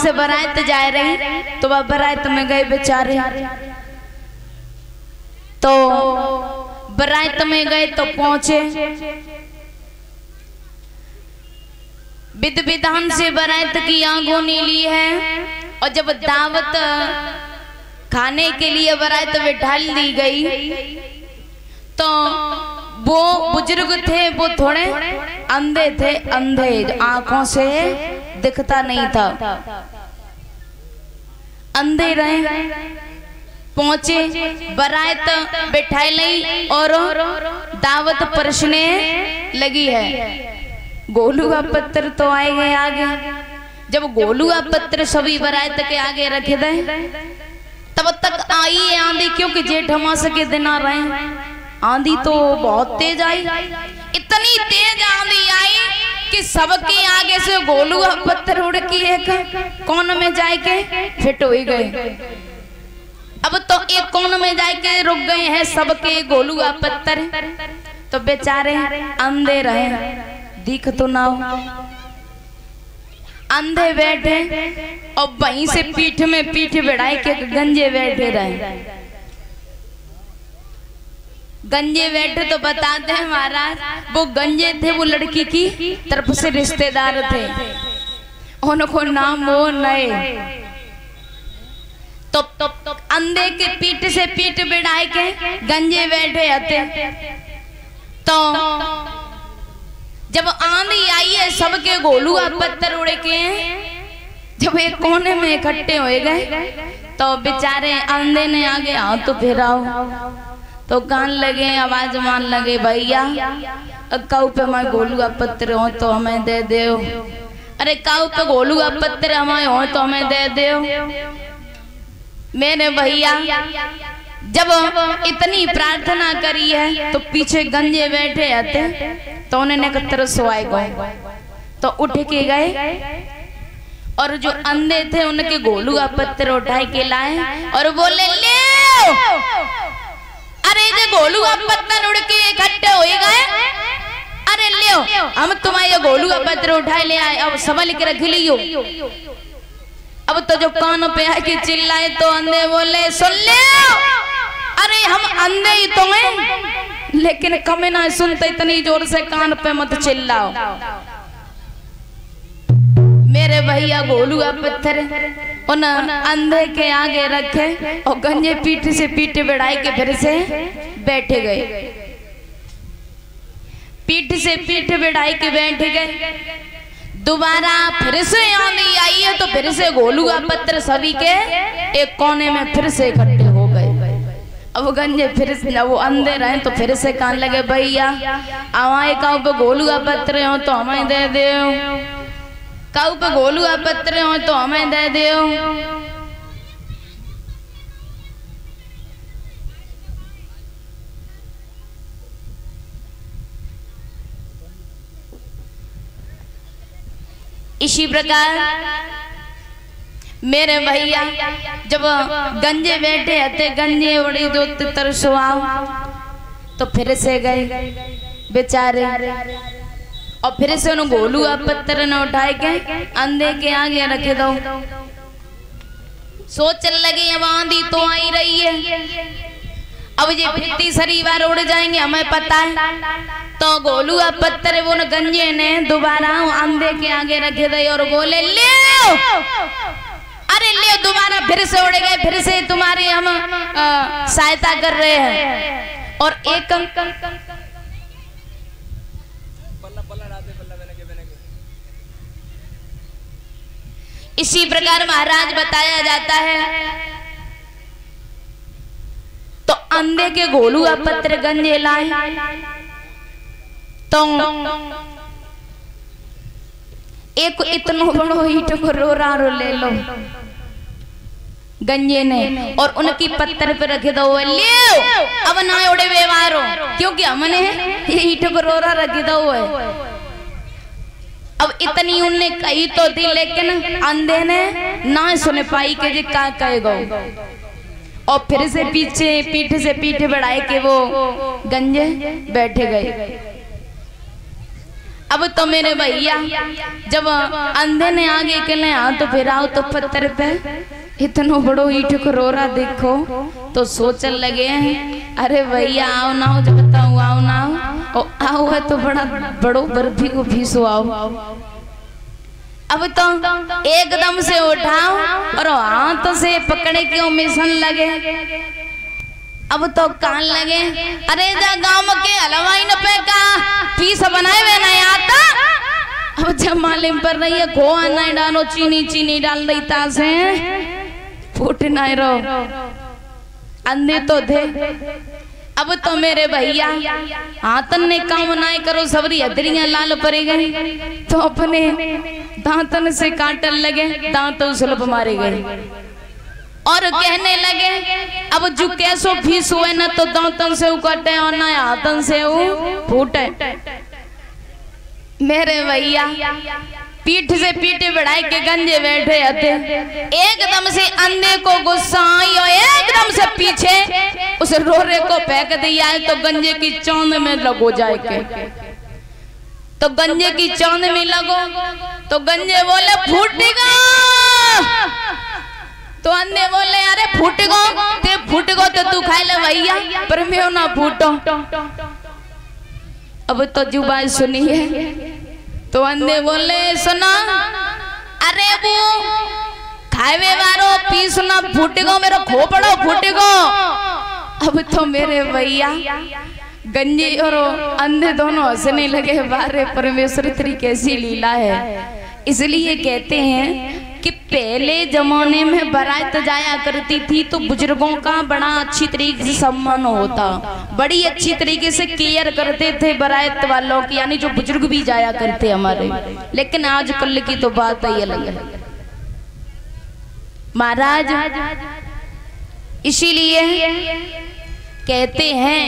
से बारात जा रही, तो वह बारात में गए बेचारे। तो बारात में गए तो पहुंचे, विध विधान से बारात की आगोनी ली है। और जब दावत खाने के लिए बारात बिठा दी गई, तो वो बुजुर्ग थे, वो थोड़े अंधे थे, अंधे आंखों से दिखता नहीं था, अंधे रहे। पहुंचे, बारात बिठाई ली और दावत परसने लगी है। गोलुआ पत्थर तो आए गए आगे। जब गोलुआ पत्थर सभी बारात के आगे रखे दे, तब तक आई है आंधी, क्योंकि जेठ अमास के दिन आ रहे हैं। आंधी तो बहुत तेज आई, इतनी तेज आंधी आई कि सबके आगे से गोलुआ पत्थर उड़ के एक कोन में जाके फिट हो गए। अब तो एक कोन में जाके रुक गए हैं सबके गोलुआ पत्थर। तो बेचारे अंधे रहे, दिख तो ना हो, अंधे बैठे और वहीं से पीठ में पीठ बढ़ाए के गंजे बैठे रहे। गंजे बैठे तो बताते हैं महाराज, वो गंजे थे, वो लड़की की तरफ से रिश्तेदार थे, उनको नाम वो नए। तो अंधे के पीठ से पीठ बिड़ाए के गंजे बैठे आते। तो जब आंधी आई है, सबके गोलुआ पत्थर उड़ के जब एक कोने में इकट्ठे हो गए, तो बेचारे अंधे ने आगे हाथ तो फेराओ, तो कान लगे, आवाज मान लगे, भैया काऊ पे मैं गोलुआ पत्थर हो तो हमें दे दो। अरे काऊ पे गोलुआ पत्थर हमें हो तो हमें दे दो। मेरे भैया जब इतनी प्रार्थना करी है, तो पीछे गंजे बैठे आते, तो उन्हें कत्तर सोए गए। तो उठ के गए और जो अंधे थे उनके गोलुआ पत्थर उठाए के लाए और बोले, ले अरे ये गोलुआ पत्थर उड़ के इकट्ठे हो गए, अरे लियो, हम तुम्हारे गोलुआ पत्थर उठाए ले आए, अब संभल के रख लियो। अब तो जो कान पे आके चिल्लाए, तो अंधे बोले, सुन ले, अरे हम अंधे ही तो हैं, लेकिन कमे ना सुनते, इतनी जोर से कान पे मत चिल्लाओ। मेरे भैया गोलुआ पत्थर उन अंधे के आगे रखे और गंजे पीठ से पीठ बढ़ाई के फिर से बैठ गए। पीठ से पीठ बढ़ाई के बैठ गए। दोबारा फिर से आंधी आई है, तो फिर से गोलुआ पत्थर सभी के एक कोने में फिर से इकट्ठे हो गए। अब गंजे फिर से, वो अंधे रहे तो फिर से कान लगे, भैया आवाए काऊ पे गोलुआ पत्थर हो तो हमें दे दो, काऊ पे गोलुआ पत्थर हो तो हमें दे दो। इसी प्रकार मेरे भैया जब गंजे बैठे हते, गंजे उड़ी दो तितर सुहाव, तो फिर से गए बेचारे और फिर से उन गोलुआ पत्थर न उठाए के अंधे के आगे रखे दो। सोचने लगे अब आंधी तो आई रही है, अब ये फिर तीसरी बार उड़ जाएंगे हमें पता है। तो गोलुआ पत्थर वो गंजे ने दोबारा अंधे के आगे रखे दे और बोले, ले अरे ले, दोबारा फिर से उड़ गए, फिर से तुम्हारी हम सहायता कर रहे हैं। और एक इसी प्रकार महाराज बताया जाता है, तो अंधे के गोलुआ पत्थर गंजे लाए, तो एक इतना बड़ो ईट को रोरा रो ले लो गंजे ने और उनकी पत्थर पे रखे दो, ले अब ना उड़े व्यवहारो, क्योंकि हमने ये ईट को रोरा रखे दो है। अब इतनी उनने कही तो थी, लेकिन अंधे ने ना सुन पाई के जी क्या कहेगा, और फिर से पीछे पीठ से पीठ बढ़ाए के वो गंजे बैठे गए। अब तो मेरे भैया जब अंधे ने आगे के ले आओ तो फिर आओ तो पत्थर पे इतना बड़ो ईट को रोरा देखो तो सोचने लगे हैं अरे भैया आओ ना हो जब बताऊँ आओ ना हो आओ है तो बड़ा बड़ो बर्फी को भीसो आओ। अब तो एकदम से उठाओ और हाथ से पकड़े के मिशन लगे। अब तो कान लगे अरे जा गांव के हलवाई न पे का पीस बनाए हुए ना आता। अब जब मालूम पर रही है खोआ नहीं डालो चीनी डाल रही तासे फूट नहीं रहो अंधे तो थे। अब तो मेरे भैया हाथन ने काम नहीं करो सबरी हदरियां लाल पड़ गई तो अपने दांतन से काटन लगे दांतों सुलभ मारे गए और कहने लगे अब जो कैसो फीस हुए ना तो दांतन से काटे और ना हाथन से फूटे। मेरे भैया पीठ से पीठे बढ़ाए के गंजे बैठे आते एकदम से अंधे को गुस्सा आई और एकदम से पीछे उस रोरे को फेंक दिया है तो गंजे की चौंध में लगो जाए के तो गंजे की चौंध में लगो तो गंजे बोले फूटेगा तो अंधे बोले अरे फूटेगो तो तू खाए ले भैया पर मैं ना फूटो। अब तो जुबान सुनिए तो अंधे बोले सुना अरे वो खावे वारो पीस ना फूटेगो मेरा खोपड़ो फूटेगो। अब तो मेरे भैया गंजे और अंधे दोनों हंसने लगे बारे परमेश्वर तेरी कैसी लीला है। इसलिए कहते हैं कि पहले जमाने में बारात जाया करती थी तो बुजुर्गों का बड़ा अच्छी तरीके से सम्मान होता बड़ी अच्छी तरीके से केयर करते थे बारात वालों की यानी जो बुजुर्ग भी जाया करते हमारे। लेकिन आजकल की तो बात ही अलग है महाराज। इसीलिए कहते हैं